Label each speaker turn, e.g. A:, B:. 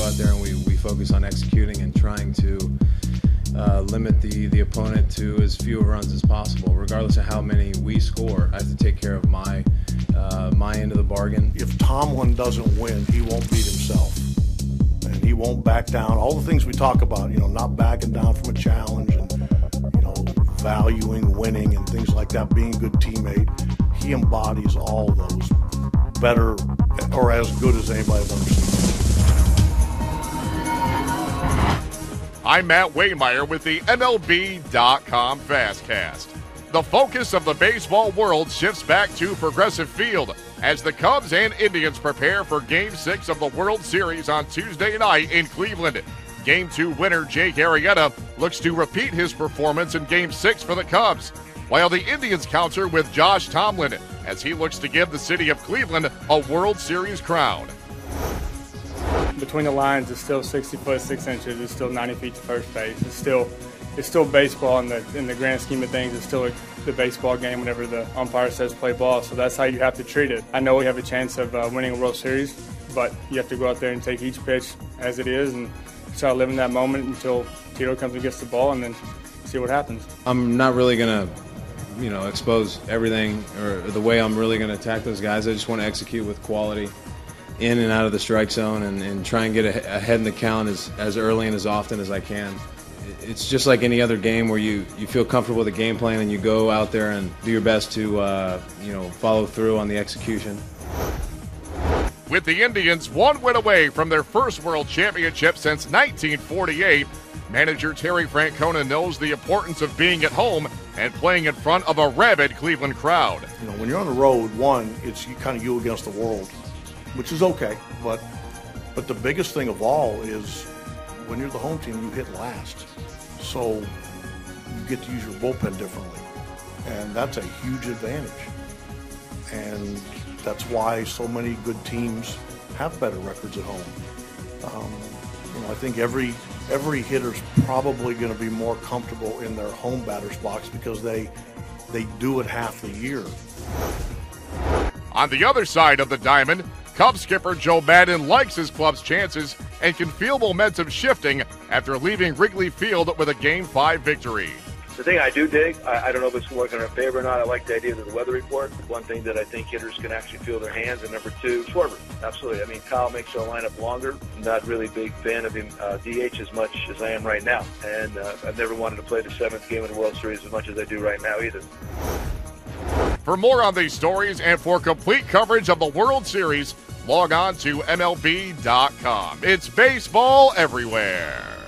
A: go out there and we focus on executing and trying to limit the opponent to as few runs as possible. Regardless of how many we score, I have to take care of my end of the bargain.
B: If Tomlin doesn't win, he won't beat himself. And he won't back down. All the things we talk about, not backing down from a challenge and, valuing winning and things like that, being a good teammate. He embodies all those better or as good as anybody I've ever seen.
C: I'm Matt Waymeyer with the MLB.com FastCast. The focus of the baseball world shifts back to Progressive Field as the Cubs and Indians prepare for Game 6 of the World Series on Tuesday night in Cleveland. Game 2 winner Jake Arrieta looks to repeat his performance in Game 6 for the Cubs, while the Indians counter with Josh Tomlin as he looks to give the city of Cleveland a World Series crown.
D: Between the lines, it's still 60 foot 6 inches. It's still 90 feet to first base. It's still baseball in the grand scheme of things. It's still the baseball game whenever the umpire says play ball. So that's how you have to treat it. I know we have a chance of winning a World Series, but you have to go out there and take each pitch as it is and try to live in that moment until Tito comes and gets the ball, and then see what happens.
A: I'm not really going to, expose everything or the way I'm really going to attack those guys. I just want to execute with quality in and out of the strike zone and try and get ahead in the count as early and as often as I can. It's just like any other game where you feel comfortable with the game plan and you go out there and do your best to follow through on the execution.
C: With the Indians one win away from their first World Championship since 1948, manager Terry Francona knows the importance of being at home and playing in front of a rabid Cleveland crowd.
B: When you're on the road, it's kind of you against the world, which is okay. But the biggest thing of all is when you're the home team, you hit last. So you get to use your bullpen differently. And that's a huge advantage. And that's why so many good teams have better records at home. I think every hitter's probably going to be more comfortable in their home batter's box because they do it half the year.
C: On the other side of the diamond, Cubs skipper Joe Maddon likes his club's chances and can feel momentum shifting after leaving Wrigley Field with a Game 5 victory.
E: The thing I do dig, I don't know if it's working in our favor or not, I like the idea of the weather report. One thing that I think hitters can actually feel their hands, and number two, Schwarber. Absolutely. I mean, Kyle makes our lineup longer. I'm not really a big fan of him DH as much as I am right now. And I've never wanted to play the 7th game of the World Series as much as I do right now either.
C: For more on these stories and for complete coverage of the World Series, log on to MLB.com. It's baseball everywhere.